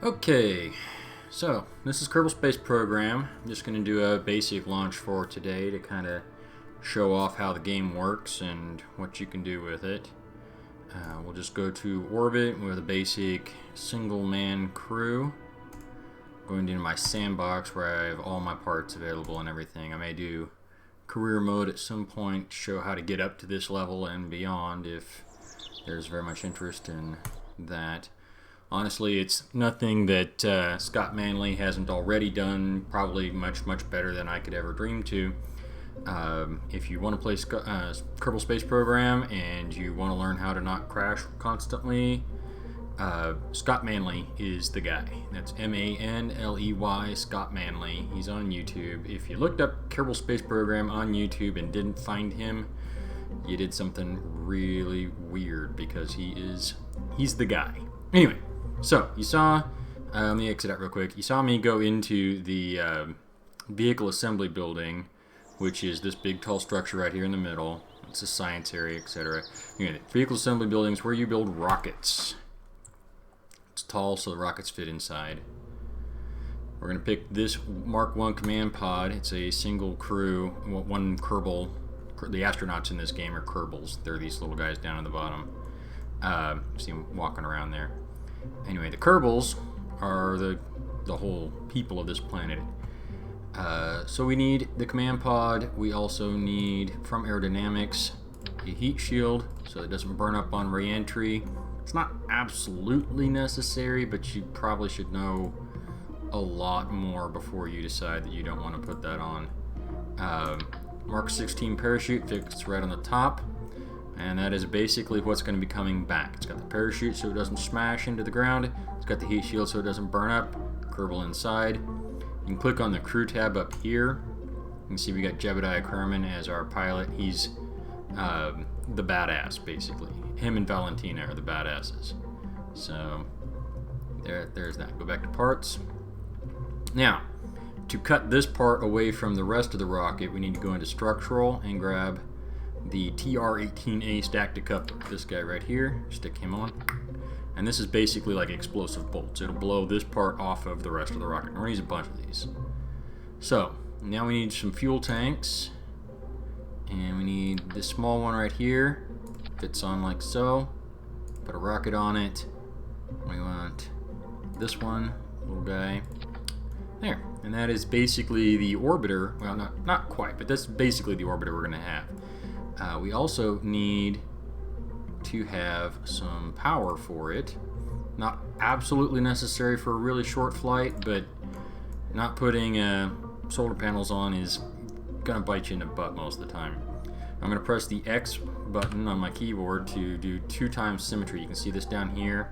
Okay, so this is Kerbal Space Program. I'm just going to do a basic launch for today to kind of show off how the game works and what you can do with it. We'll just go to orbit with a basic single-man crew. Going into my sandbox where I have all my parts available and everything. I may do career mode at some point to show how to get up to this level and beyond if there's very much interest in that. Honestly, it's nothing that Scott Manley hasn't already done, probably much better than I could ever dream to. If you want to play Kerbal Space Program and you want to learn how to not crash constantly, Scott Manley is the guy. That's M-A-N-L-E-Y, Scott Manley. He's on YouTube. If you looked up Kerbal Space Program on YouTube and didn't find him, you did something really weird because he's the guy. Anyway, so you saw, let me exit out real quick. You saw me go into the vehicle assembly building, which is this big tall structure right here in the middle. It's a science area, etc. Anyway, vehicle assembly building is where you build rockets. It's tall so the rockets fit inside. We're going to pick this Mark 1 command pod. It's a single crew, one Kerbal. The astronauts in this game are Kerbals. They're these little guys down at the bottom. See them walking around there. Anyway, the Kerbals are the whole people of this planet. So we need the command pod. We also need, from aerodynamics, a heat shield so it doesn't burn up on re-entry. It's not absolutely necessary, but you probably should know a lot more before you decide that you don't want to put that on. Mark 16 parachute fits right on the top. And that is basically what's going to be coming back. It's got the parachute so it doesn't smash into the ground. It's got the heat shield so it doesn't burn up. Kerbal inside. You can click on the crew tab up here. You can see we got Jebediah Kerman as our pilot. He's the badass, basically. Him and Valentina are the badasses. So there's that. Go back to parts. Now, to cut this part away from the rest of the rocket, we need to go into structural and grab the TR-18A stack decoupler. This guy right here, stick him on. And this is basically like explosive bolts. It'll blow this part off of the rest of the rocket. We're going to use a bunch of these. So, now we need some fuel tanks. And we need this small one right here. Fits on like so. Put a rocket on it. We want this one, little guy. There. And that is basically the orbiter. Well, not quite, but that's basically the orbiter we're going to have. We also need to have some power for it. Not absolutely necessary for a really short flight, but not putting solar panels on is going to bite you in the butt most of the time. I'm going to press the X button on my keyboard to do 2x symmetry. You can see this down here.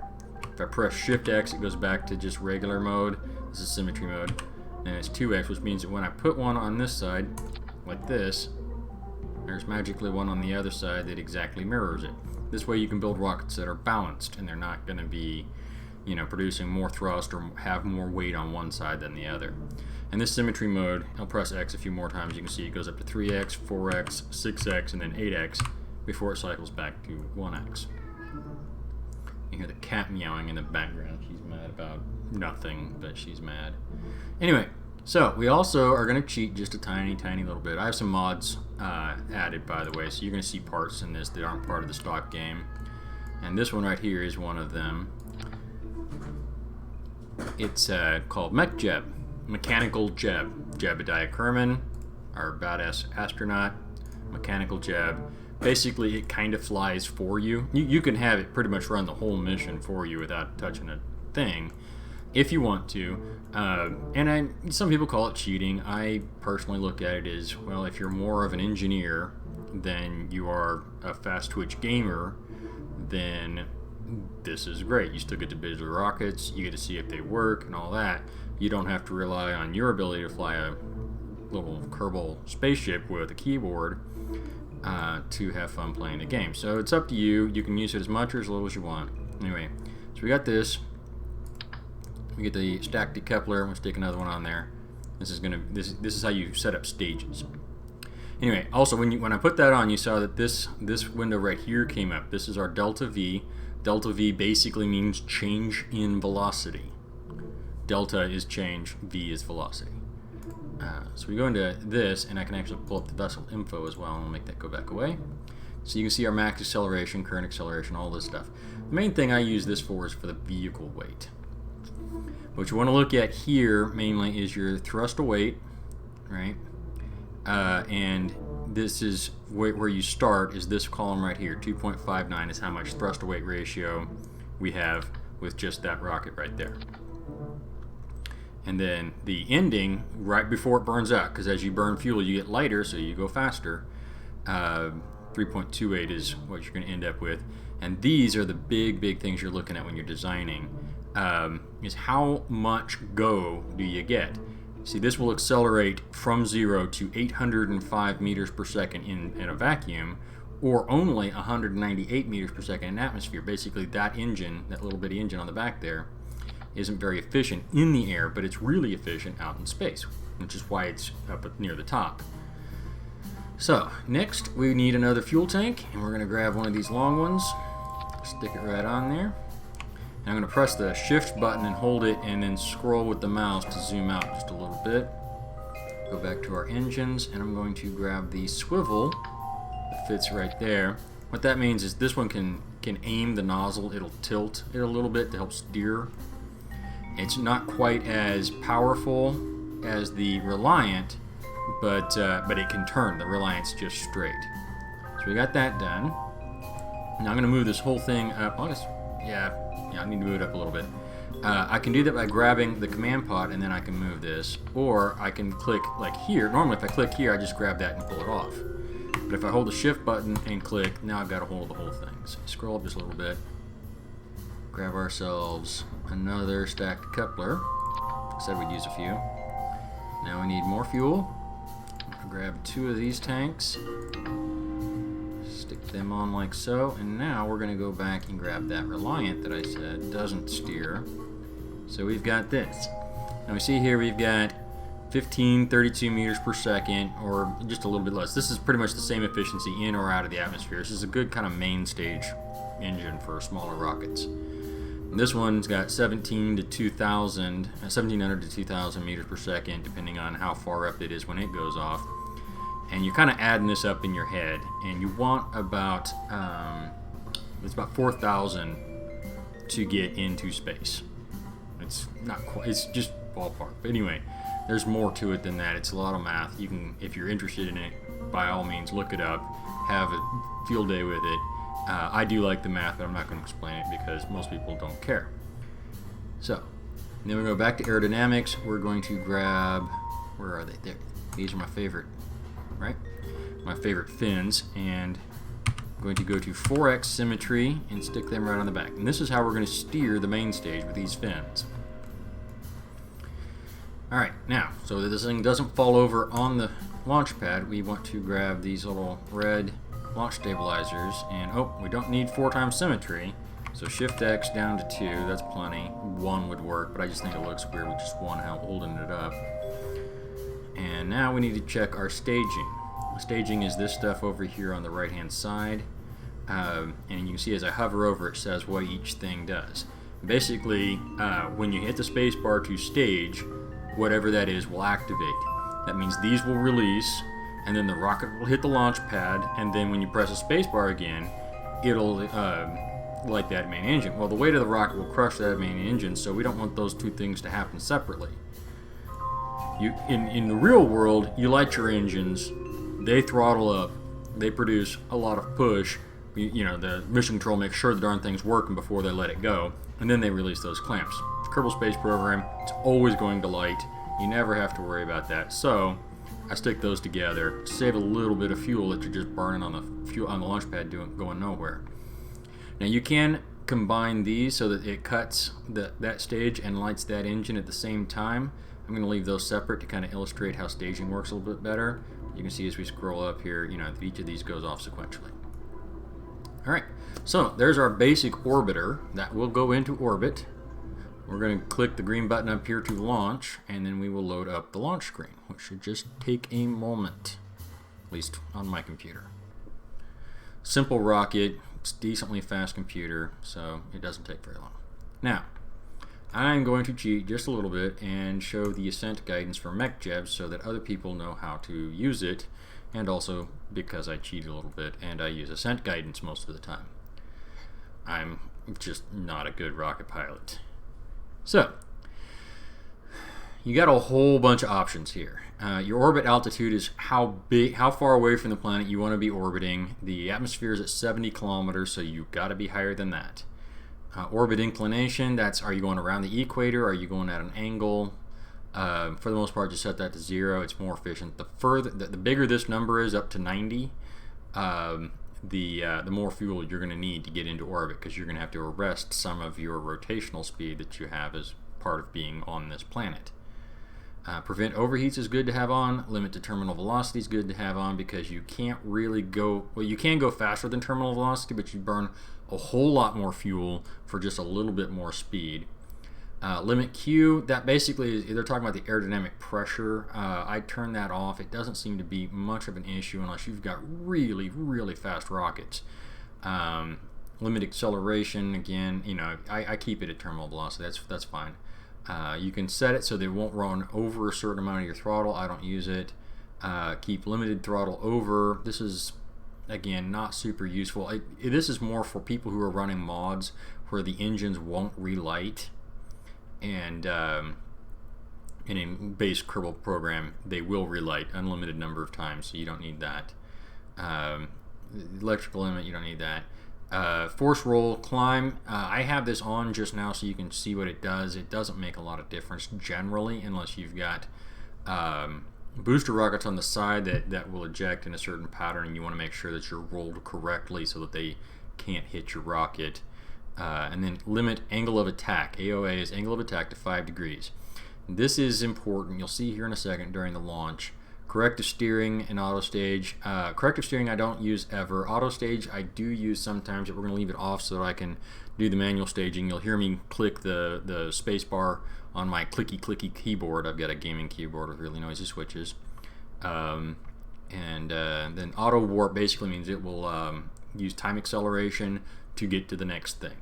If I press Shift X, it goes back to just regular mode. This is symmetry mode. And it's 2X, which means that when I put one on this side, like this, there's magically one on the other side that exactly mirrors it. This way you can build rockets that are balanced and they're not going to be, producing more thrust or have more weight on one side than the other. And this symmetry mode, I'll press X a few more times. You can see it goes up to 3X, 4X, 6X, and then 8X before it cycles back to 1X. You hear the cat meowing in the background. She's mad about nothing, but she's mad. Anyway. So, we also are going to cheat just a tiny little bit. I have some mods added, by the way, so you're going to see parts in this that aren't part of the stock game. And this one right here is one of them. It's called Mech Jeb. Mechanical Jeb. Jebediah Kerman, our badass astronaut. Mechanical Jeb. Basically, it kind of flies for you. You can have it pretty much run the whole mission for you without touching a thing, if you want to. Some people call it cheating. I personally look at it as, well, if you're more of an engineer than you are a fast twitch gamer, then this is great. You still get to build the rockets, you get to see if they work and all that. You don't have to rely on your ability to fly a little Kerbal spaceship with a keyboard to have fun playing the game. So it's up to you. You can use it as much or as little as you want. Anyway, so we got this. We get the stack decoupler. We'll stick another one on there. This is how you set up stages. Anyway, also when I put that on, you saw that this window right here came up. This is our delta V. Delta V basically means change in velocity. delta is change, v is velocity. So we go into this, and I can actually pull up the vessel info as well, and I'll make that go back away. So you can see our max acceleration, current acceleration, all this stuff. The main thing I use this for is for the vehicle weight. What you want to look at here mainly is your thrust to weight, right? And this is where you start, is this column right here. 2.59 is how much thrust to weight ratio we have with just that rocket right there. And then the ending right before it burns out, because as you burn fuel you get lighter, so you go faster. 3.28 is what you're going to end up with. And these are the big things you're looking at when you're designing, is how much go do you get. See, this will accelerate from 0 to 805 meters per second in a vacuum, or only 198 meters per second in atmosphere. Basically, that engine, that little bitty engine on the back there, isn't very efficient in the air, but it's really efficient out in space, which is why it's up near the top. So, next we need another fuel tank, and we're going to grab one of these long ones, stick it right on there. And I'm going to press the shift button and hold it, and then scroll with the mouse to zoom out just a little bit. Go back to our engines, and I'm going to grab the swivel that fits right there. What that means is this one can aim the nozzle. It'll tilt it a little bit to help steer. It's not quite as powerful as the Reliant, but it can turn. The Reliant's just straight. So we got that done. Now I'm going to move this whole thing up. I need to move it up a little bit. I can do that by grabbing the command pod, and then I can move this. Or I can click like here. Normally if I click here, I just grab that and pull it off. But if I hold the shift button and click, now I've got a hold of the whole thing. So scroll up just a little bit. Grab ourselves another stacked coupler. Said we'd use a few. Now we need more fuel. I'll grab 2 of these tanks. Stick them on like so, and now we're going to go back and grab that Reliant that I said doesn't steer. So we've got this. Now we see here we've got 1532 meters per second, or just a little bit less. This is pretty much the same efficiency in or out of the atmosphere. This is a good kind of main stage engine for smaller rockets. And this one's got 1700 to 2000 meters per second, depending on how far up it is when it goes off. And you're kind of adding this up in your head, and you want about it's about 4,000 to get into space. It's not quite, it's just ballpark. But anyway, there's more to it than that. It's a lot of math. You can, if you're interested in it, by all means look it up, have a field day with it. I do like the math, but I'm not going to explain it because most people don't care. So, then we go back to aerodynamics. We're going to grab, where are they? There. These are my favorite, right? My favorite fins, and I'm going to go to 4x symmetry and stick them right on the back. And this is how we're going to steer the main stage with these fins. Alright, now, so that this thing doesn't fall over on the launch pad, we want to grab these little red launch stabilizers, and we don't need 4 times symmetry, so shift X down to 2, that's plenty. 1 would work, but I just think it looks weird with just 1 holding it up. And now we need to check our staging. Staging is this stuff over here on the right hand side, and you can see as I hover over it says what each thing does. Basically, when you hit the space bar to stage, whatever that is will activate. That means these will release, and then the rocket will hit the launch pad, and then when you press the space bar again, it'll light that main engine. Well, the weight of the rocket will crush that main engine, so we don't want those 2 things to happen separately. In the real world, you light your engines, they throttle up, they produce a lot of push, the mission control makes sure the darn thing's working before they let it go, and then they release those clamps. Kerbal Space Program, it's always going to light. You never have to worry about that. So I stick those together to save a little bit of fuel that you're just burning on the launch pad going nowhere. Now you can combine these so that it cuts that stage and lights that engine at the same time. I'm going to leave those separate to kind of illustrate how staging works a little bit better. You can see as we scroll up here, each of these goes off sequentially. Alright, so there's our basic orbiter that will go into orbit. We're going to click the green button up here to launch, and then we will load up the launch screen, which should just take a moment, at least on my computer. Simple rocket, it's decently fast computer, so it doesn't take very long. Now, I'm going to cheat just a little bit and show the ascent guidance for MechJeb so that other people know how to use it, and also because I cheat a little bit and I use ascent guidance most of the time. I'm just not a good rocket pilot. So, you got a whole bunch of options here. Your orbit altitude is how far away from the planet you want to be orbiting. The atmosphere is at 70 kilometers, so you've got to be higher than that. Orbit inclination, that's are you going around the equator, are you going at an angle? For the most part, just set that to 0. It's more efficient. The bigger this number is, up to 90, the more fuel you're going to need to get into orbit, because you're going to have to arrest some of your rotational speed that you have as part of being on this planet. Prevent overheats is good to have on. Limit to terminal velocity is good to have on, because you can't really go, well, you can go faster than terminal velocity, but you burn a whole lot more fuel for just a little bit more speed. Limit Q, that basically is, they're talking about the aerodynamic pressure. I turn that off. It doesn't seem to be much of an issue unless you've got really, really fast rockets. Limit acceleration, again, you know, I keep it at terminal velocity. That's fine. You can set it so that it won't run over a certain amount of your throttle. I don't use it. Keep limited throttle over. This is, again, not super useful. This is more for people who are running mods where the engines won't relight, and in a base Kerbal program they will relight unlimited number of times, so you don't need that. Electrical limit, you don't need that. Force roll climb, I have this on just now so you can see what it does. It doesn't make a lot of difference generally, unless you've got booster rockets on the side that will eject in a certain pattern, and you want to make sure that you're rolled correctly so that they can't hit your rocket. And then limit angle of attack. AOA is angle of attack to 5 degrees. This is important. You'll see here in a second during the launch. Corrective steering and auto stage. Corrective steering I don't use ever. Auto stage I do use sometimes, but we're going to leave it off so that I can do the manual staging. You'll hear me click the space bar on my clicky keyboard. I've got a gaming keyboard with really noisy switches. Then auto warp basically means it will use time acceleration to get to the next thing.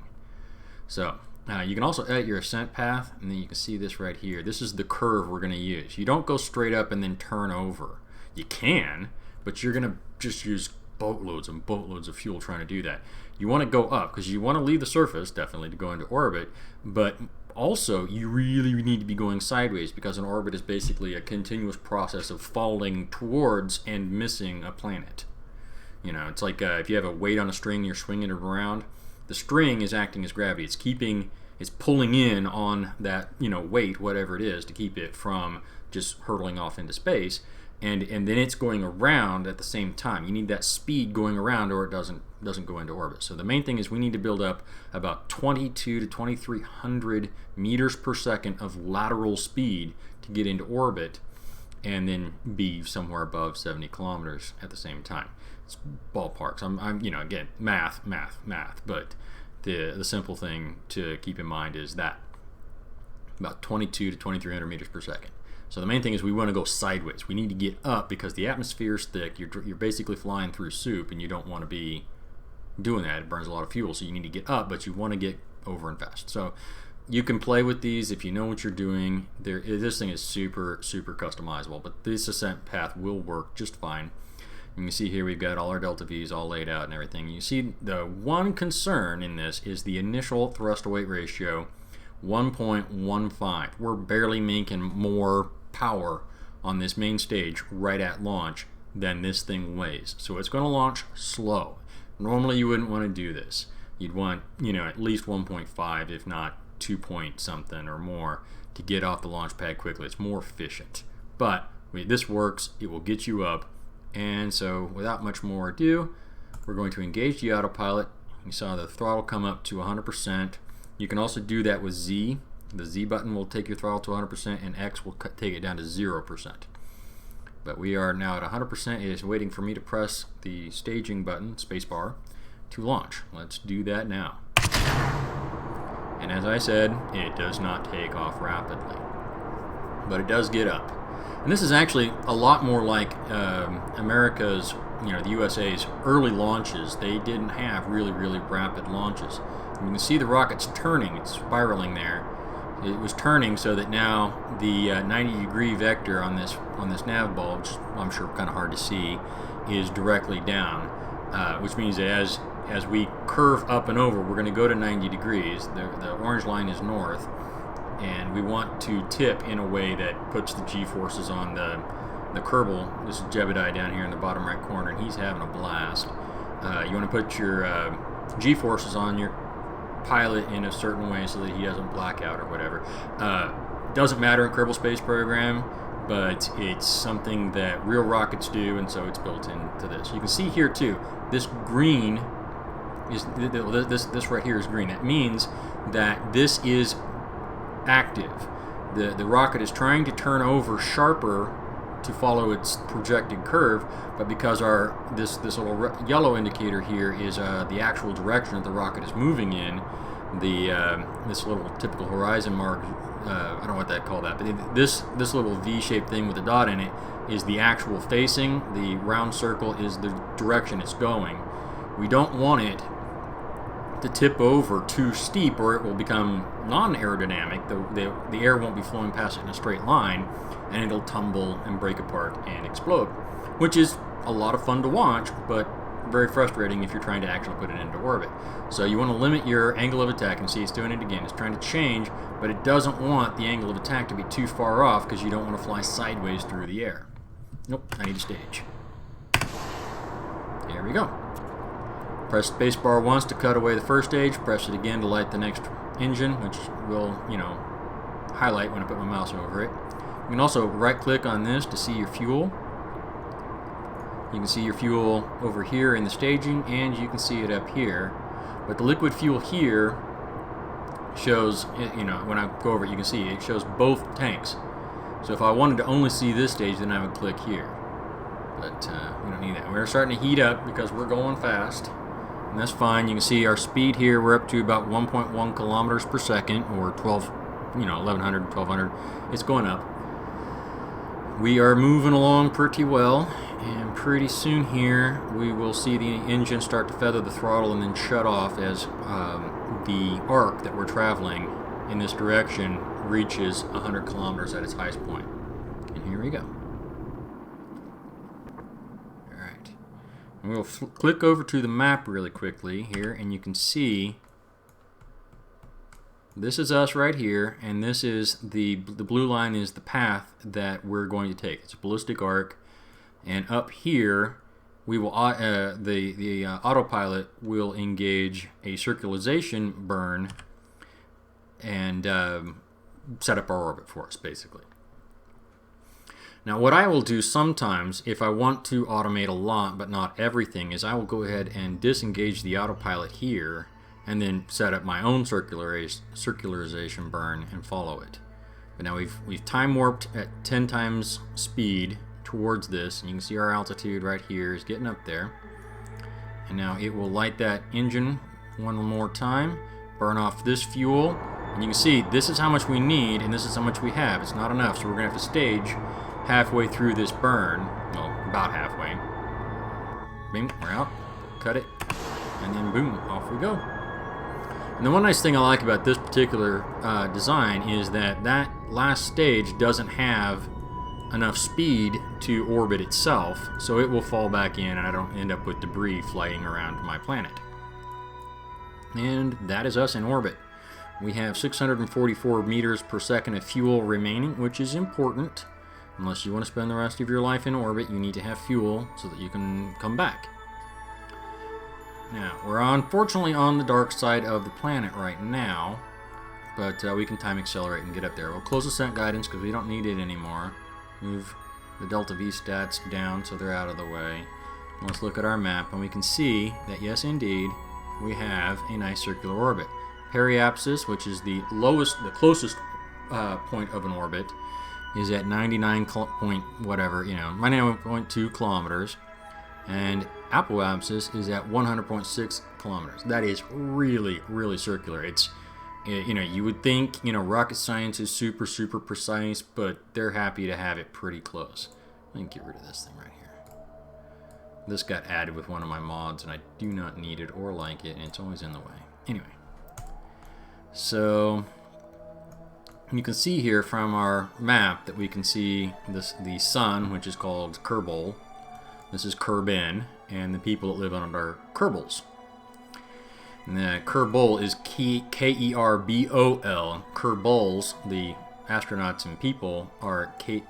So you can also edit your ascent path, and then you can see this right here. This is the curve we're going to use. You don't go straight up and then turn over. You can, but you're going to just use boatloads and boatloads of fuel trying to do that. You want to go up because you want to leave the surface, definitely, to go into orbit, but also you really need to be going sideways, because an orbit is basically a continuous process of falling towards and missing a planet. You know, it's like if you have a weight on a string, you're swinging it around. The string is acting as gravity. It's pulling in on that, you know, weight, whatever it is, to keep it from just hurtling off into space. And then it's going around at the same time. You need that speed going around, or it doesn't go into orbit. So the main thing is we need to build up about 22 to 2300 meters per second of lateral speed to get into orbit, and then be somewhere above 70 kilometers at the same time. It's ballparks. I'm you know, again, math, but the simple thing to keep in mind is that about 22 to 2300 meters per second. So the main thing is we want to go sideways. We need to get up because the atmosphere is thick. You're basically flying through soup, and you don't want to be doing that. It burns a lot of fuel, so you need to get up, but you want to get over and fast. So you can play with these if you know what you're doing. This thing is super customizable, but this ascent path will work just fine. You can see here we've got all our delta V's all laid out and everything. You see the one concern in this is the initial thrust to weight ratio, 1.15. We're barely making more power on this main stage right at launch than this thing weighs. So it's going to launch slow. Normally you wouldn't want to do this. You'd want, you know, at least 1.5, if not 2 point something or more, to get off the launch pad quickly. It's more efficient. But this works. It will get you up. And so without much more ado, we're going to engage the autopilot. You saw the throttle come up to 100%. You can also do that with Z. The Z button will take your throttle to 100%, and X will take it down to 0%. But we are now at 100%. It is waiting for me to press the staging button, spacebar, to launch. Let's do that now. And as I said, it does not take off rapidly, but it does get up. And this is actually a lot more like America's, you know, the USA's early launches. They didn't have really rapid launches. You can see the rocket's turning, it's spiraling there. it was turning so that now the 90-degree vector on this nav bulb, which I'm sure kind of hard to see, is directly down, which means that as we curve up and over, we're going to go to 90 degrees. The orange line is north, and we want to tip in a way that puts the G-forces on the Kerbal. This is Jebediah down here in the bottom right corner, and he's having a blast. You want to put your G-forces on your pilot in a certain way so that he doesn't black out or whatever. Doesn't matter in Kerbal Space Program, but it's something that real rockets do, and so it's built into this. You can see here too, this green is this right here is green. That means that this is active. The rocket is trying to turn over sharper to follow its projected curve, but because this little yellow indicator here is the actual direction that the rocket is moving in, this little typical horizon mark, I don't know what that call that, but this little V-shaped thing with a dot in it is the actual facing. The round circle is the direction it's going. We don't want it to tip over too steep, or it will become non-aerodynamic. The air won't be flowing past it in a straight line, and it'll tumble and break apart and explode, which is a lot of fun to watch, but very frustrating if you're trying to actually put it into orbit. So you want to limit your angle of attack, and see it's doing it again. It's trying to change, but it doesn't want the angle of attack to be too far off because you don't want to fly sideways through the air. Nope, I need a stage. There we go. Press spacebar once to cut away the first stage, press it again to light the next engine, which will, highlight when I put my mouse over it. You can also right-click on this to see your fuel. You can see your fuel over here in the staging, and you can see it up here. But the liquid fuel here shows, when I go over it, you can see it shows both tanks. So if I wanted to only see this stage, then I would click here. But we don't need that. We're starting to heat up because we're going fast. And that's fine. You can see our speed here, we're up to about 1.1 kilometers per second, or 1100, 1200. It's going up. We are moving along pretty well, and pretty soon here we will see the engine start to feather the throttle and then shut off as the arc that we're traveling in this direction reaches 100 kilometers at its highest point. And here we go. And we'll click over to the map really quickly here, and you can see this is us right here, and this is the blue line is the path that we're going to take. It's a ballistic arc, and up here we will the autopilot will engage a circularization burn and set up our orbit for us, basically. Now what I will do sometimes, if I want to automate a lot but not everything, is I will go ahead and disengage the autopilot here and then set up my own circularization burn and follow it. But now we've time warped at 10 times speed towards this, and you can see our altitude right here is getting up there. And now it will light that engine one more time, burn off this fuel, and you can see this is how much we need and this is how much we have. It's not enough, so we're going to have to stage halfway through this burn, well, about halfway. Bing, we're out. Cut it, and then boom, off we go. And the one nice thing I like about this particular design is that that last stage doesn't have enough speed to orbit itself, so it will fall back in and I don't end up with debris flying around my planet. And that is us in orbit. We have 644 meters per second of fuel remaining, which is important. Unless you want to spend the rest of your life in orbit, you need to have fuel so that you can come back. Now, we're unfortunately on the dark side of the planet right now, but we can time accelerate and get up there. We'll close ascent guidance because we don't need it anymore. Move the Delta V stats down so they're out of the way. Let's look at our map, and we can see that yes, indeed, we have a nice circular orbit. Periapsis, which is the closest point of an orbit, is at 99.2 kilometers, and apoapsis is at 100.6 kilometers. That is really, really circular. It's, you would think, rocket science is super, super precise, but they're happy to have it pretty close. Let me get rid of this thing right here. This got added with one of my mods, and I do not need it or like it, and it's always in the way. Anyway, so you can see here from our map that we can see the sun, which is called Kerbal. This is Kerbin, and the people that live on it are Kerbals. And the Kerbal is Kerbol. Kerbals, the astronauts and people, are Kerbal.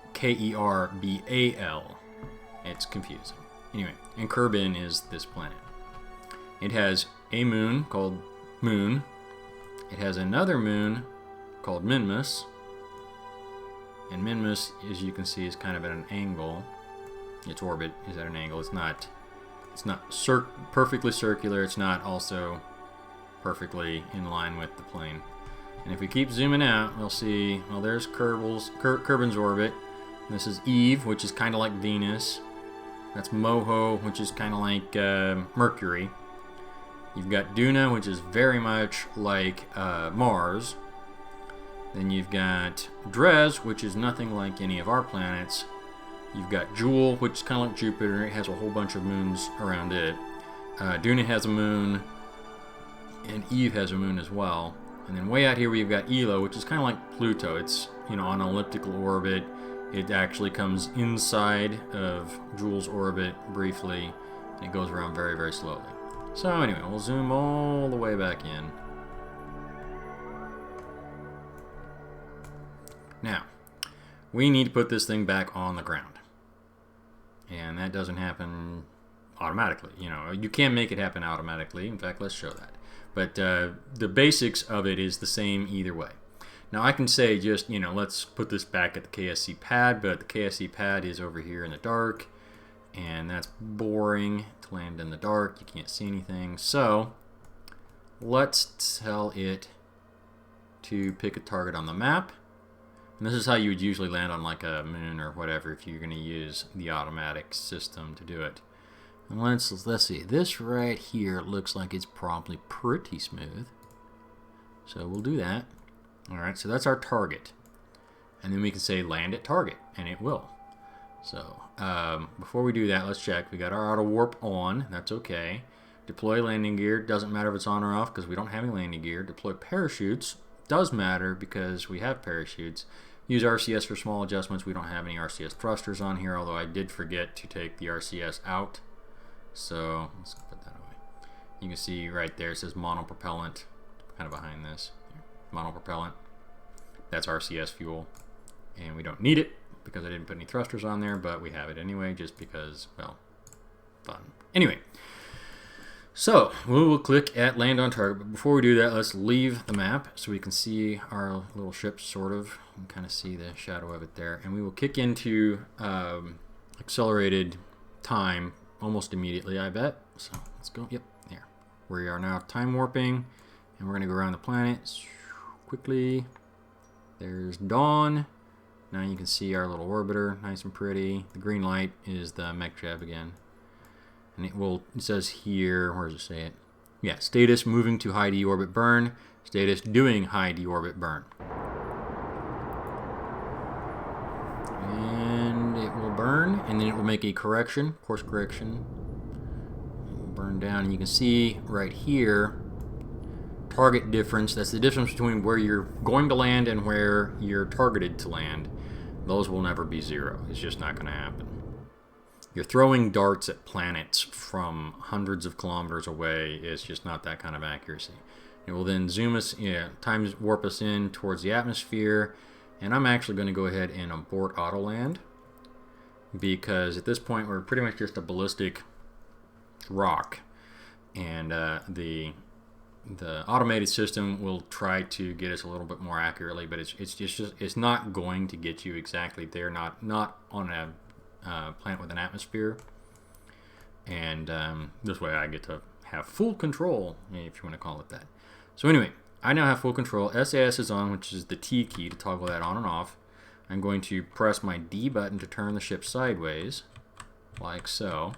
It's confusing. Anyway, and Kerbin is this planet. It has a moon called Moon. It has another moon called Minmus. And Minmus, as you can see, is kind of at an angle. Its orbit is at an angle. It's not perfectly circular. It's not also perfectly in line with the plane. And if we keep zooming out, we'll see, well, there's Kerbin's orbit. This is Eve, which is kind of like Venus. That's Moho, which is kind of like Mercury. You've got Duna, which is very much like Mars. Then you've got Dres, which is nothing like any of our planets. You've got Jewel, which is kind of like Jupiter. It has a whole bunch of moons around it. Duna has a moon, and Eve has a moon as well. And then way out here we've got Ilo, which is kind of like Pluto. It's, you know, on an elliptical orbit. It actually comes inside of Jewel's orbit briefly, and it goes around very, very slowly. So anyway, we'll zoom all the way back in. Now, we need to put this thing back on the ground. And that doesn't happen automatically. You know, you can make it happen automatically. In fact, let's show that. But the basics of it is the same either way. Now I can say just, you know, let's put this back at the KSC pad, but the KSC pad is over here in the dark, and that's boring to land in the dark. You can't see anything. So let's tell it to pick a target on the map. And this is how you would usually land on like a moon or whatever if you're going to use the automatic system to do it. And let's see. This right here looks like it's probably pretty smooth. So we'll do that. Alright, so that's our target. And then we can say land at target, and it will. So, before we do that, let's check. We got our auto warp on. That's okay. Deploy landing gear. Doesn't matter if it's on or off because we don't have any landing gear. Deploy parachutes. Does matter because we have parachutes. Use RCS for small adjustments. We don't have any RCS thrusters on here, although I did forget to take the RCS out. So, let's put that away. You can see right there it says monopropellant, kind of behind this. Monopropellant. That's RCS fuel. And we don't need it because I didn't put any thrusters on there, but we have it anyway just because, well, fun. Anyway, so we will click at land on target. But before we do that, let's leave the map so we can see our little ship, sort of. You can kind of see the shadow of it there. And we will kick into accelerated time almost immediately, I bet. So let's go. Yep, there. We are now time warping, and we're going to go around the planet quickly. There's dawn. Now you can see our little orbiter, nice and pretty. The green light is the mech jab again. And it says here, where does it say it? Yeah, status moving to high deorbit burn. Status doing high deorbit burn. And it will burn, and then it will make a correction, course correction. It will burn down, and you can see right here, target difference. That's the difference between where you're going to land and where you're targeted to land. Those will never be zero. It's just not going to happen. You're throwing darts at planets from hundreds of kilometers away. It's just not that kind of accuracy. It will then zoom us, time warp us in towards the atmosphere. And I'm actually going to go ahead and abort auto land, because at this point we're pretty much just a ballistic rock, and the automated system will try to get us a little bit more accurately, but it's not going to get you exactly there. Not on a planet with an atmosphere. And this way I get to have full control, if you want to call it that. So anyway, I now have full control. SAS is on, which is the T key to toggle that on and off. I'm going to press my D button to turn the ship sideways, like so.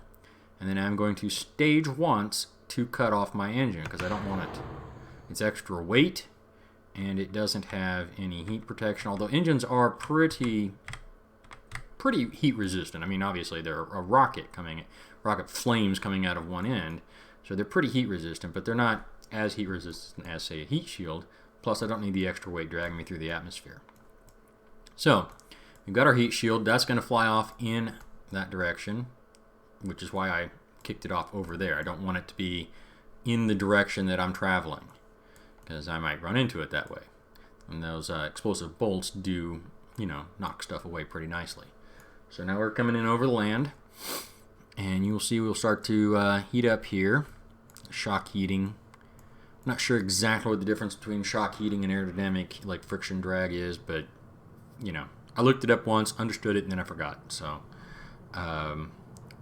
And then I'm going to stage once to cut off my engine because I don't want it. It's extra weight, and it doesn't have any heat protection, although engines are pretty heat resistant. I mean, obviously they're a rocket flames coming out of one end, so they're pretty heat resistant, but they're not as heat resistant as, say, a heat shield. Plus I don't need the extra weight dragging me through the atmosphere. So, we've got our heat shield. That's going to fly off in that direction, which is why I kicked it off over there. I don't want it to be in the direction that I'm traveling, because I might run into it that way. And those explosive bolts do, you know, knock stuff away pretty nicely. So now we're coming in over the land, and you'll see we'll start to heat up here. Shock heating. I'm not sure exactly what the difference between shock heating and aerodynamic, like friction drag, is, but you know, I looked it up once, understood it, and then I forgot. So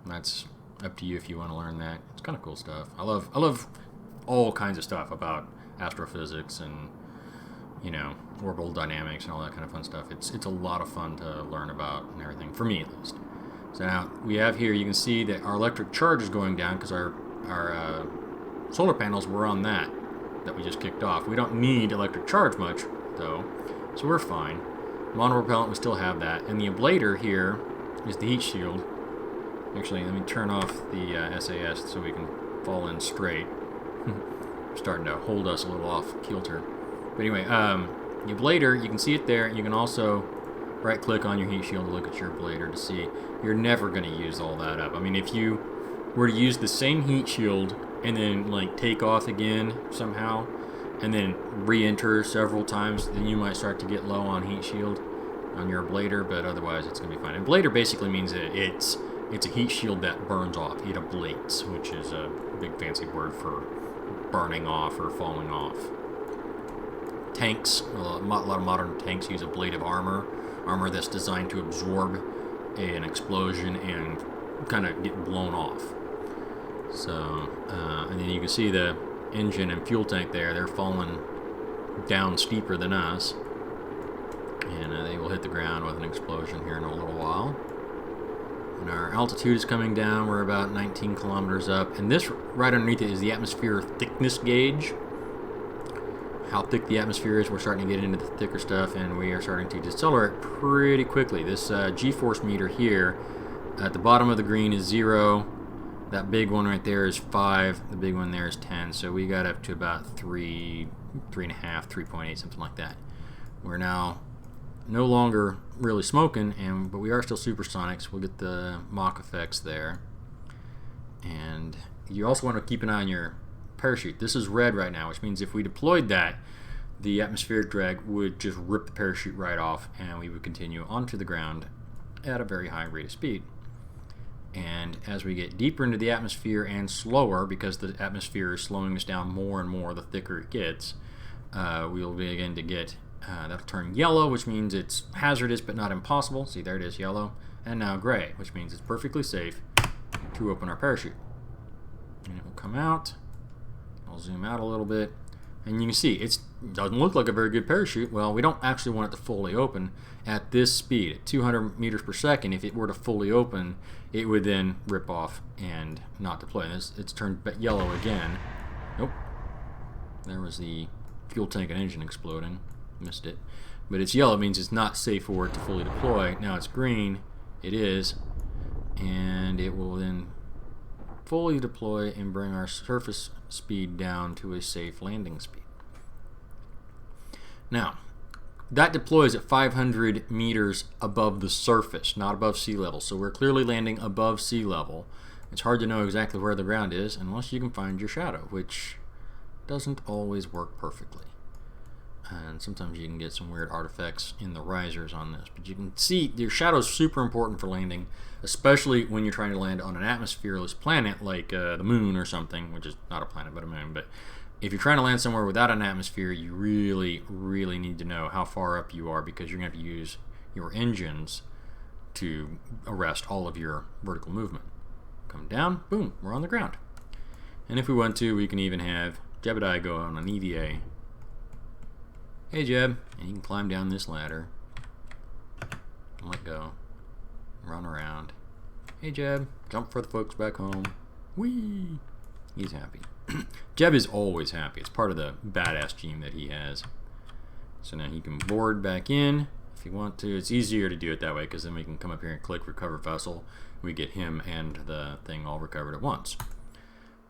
that's up to you if you want to learn that. It's kind of cool stuff. I love all kinds of stuff about astrophysics and, you know, orbital dynamics and all that kind of fun stuff. It's a lot of fun to learn about and everything, for me at least. So now we have here, you can see that our electric charge is going down because our solar panels were on that we just kicked off. We don't need electric charge much though, so we're fine. Monopropellant, we still have that, and the ablator here is the heat shield. Actually, let me turn off the SAS so we can fall in straight. Starting to hold us a little off kilter. But anyway, the ablator, you can see it there. You can also right-click on your heat shield to look at your ablator to see. You're never going to use all that up. I mean, if you were to use the same heat shield and then like take off again somehow, and then re-enter several times, then you might start to get low on heat shield on your ablator, but otherwise it's going to be fine. Ablator basically means that it's a heat shield that burns off. It ablates, which is a big fancy word for burning off or falling off. Tanks, a lot of modern tanks use ablative armor that's designed to absorb an explosion and kind of get blown off. So, and then you can see the engine and fuel tank there, they're falling down steeper than us, and they will hit the ground with an explosion here in a little while. And our altitude is coming down. We're about 19 kilometers up, and this right underneath it is the atmosphere thickness gauge. How thick the atmosphere is. We're starting to get into the thicker stuff, and we are starting to decelerate pretty quickly. This G-force meter here at the bottom of the green is 0. That big one right there is 5. The big one there is 10. So we got up to about 3, 3.5, 3.8, something like that. We're now no longer really smoking, but we are still supersonics. We'll get the Mach effects there. And you also want to keep an eye on your parachute. This is red right now, which means if we deployed that, the atmospheric drag would just rip the parachute right off, and we would continue onto the ground at a very high rate of speed. And as we get deeper into the atmosphere and slower, because the atmosphere is slowing us down more and more the thicker it gets, we'll begin to get, that'll turn yellow, which means it's hazardous but not impossible. See, there it is, yellow. And now gray, which means it's perfectly safe to open our parachute. And it will come out. I'll zoom out a little bit. And you can see it doesn't look like a very good parachute. Well, we don't actually want it to fully open at this speed. At 200 meters per second, if it were to fully open, it would then rip off and not deploy. And it's turned yellow again. Nope. There was the fuel tank and engine exploding. Missed it. But it's yellow, means it's not safe for it to fully deploy. Now it's green. It is. And it will then fully deploy and bring our surface speed down to a safe landing speed. Now, that deploys at 500 meters above the surface, not above sea level. So we're clearly landing above sea level. It's hard to know exactly where the ground is unless you can find your shadow, which doesn't always work perfectly. And sometimes you can get some weird artifacts in the risers on this. But you can see your shadow is super important for landing, especially when you're trying to land on an atmosphereless planet like the moon or something, which is not a planet but a moon. But if you're trying to land somewhere without an atmosphere, you really, really need to know how far up you are, because you're going to have to use your engines to arrest all of your vertical movement. Come down, boom, we're on the ground. And if we want to, we can even have Jebediah go on an EVA. Hey Jeb, and you can climb down this ladder. Let go. Run around. Hey Jeb, jump for the folks back home. Whee! He's happy. Jeb is always happy. It's part of the badass gene that he has. So now he can board back in if you want to. It's easier to do it that way, because then we can come up here and click recover vessel. We get him and the thing all recovered at once.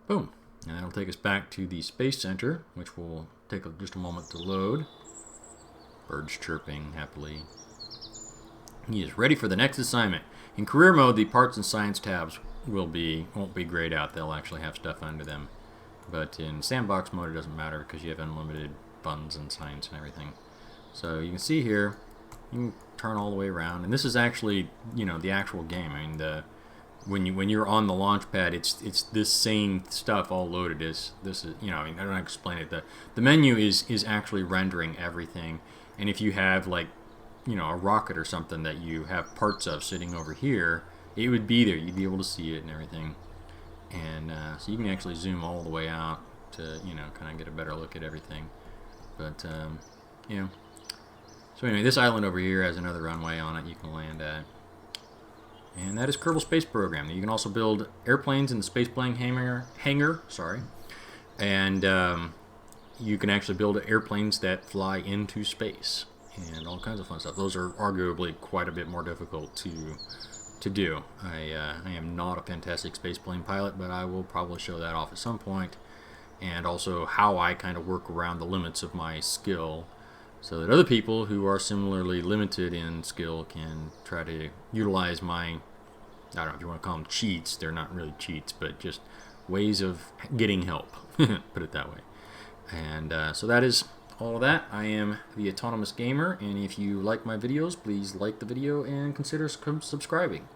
Boom. And that'll take us back to the Space Center, which will take just a moment to load. Birds chirping happily. He is ready for the next assignment. In career mode, the parts and science tabs won't be grayed out. They'll actually have stuff under them. But in sandbox mode, it doesn't matter because you have unlimited buttons and science and everything. So you can see here, you can turn all the way around, and this is actually, you know, the actual game. I mean, when you're on the launch pad, it's this same stuff all loaded. This is, you know, I mean, I don't explain it. The menu is actually rendering everything, and if you have, like, you know, a rocket or something that you have parts of sitting over here, it would be there. You'd be able to see it and everything. And so you can actually zoom all the way out to, you know, kind of get a better look at everything. But you know, so anyway, this island over here has another runway on it you can land at, and that is Kerbal Space Program. You can also build airplanes in the space plane hangar. Sorry, and you can actually build airplanes that fly into space and all kinds of fun stuff. Those are arguably quite a bit more difficult to do. I am not a fantastic spaceplane pilot, but I will probably show that off at some point, and also how I kind of work around the limits of my skill so that other people who are similarly limited in skill can try to utilize my, I don't know if you want to call them cheats. They're not really cheats, but just ways of getting help, put it that way. And so that is all of that. I am the Autonomous Gamer, and if you like my videos, please like the video and consider subscribing.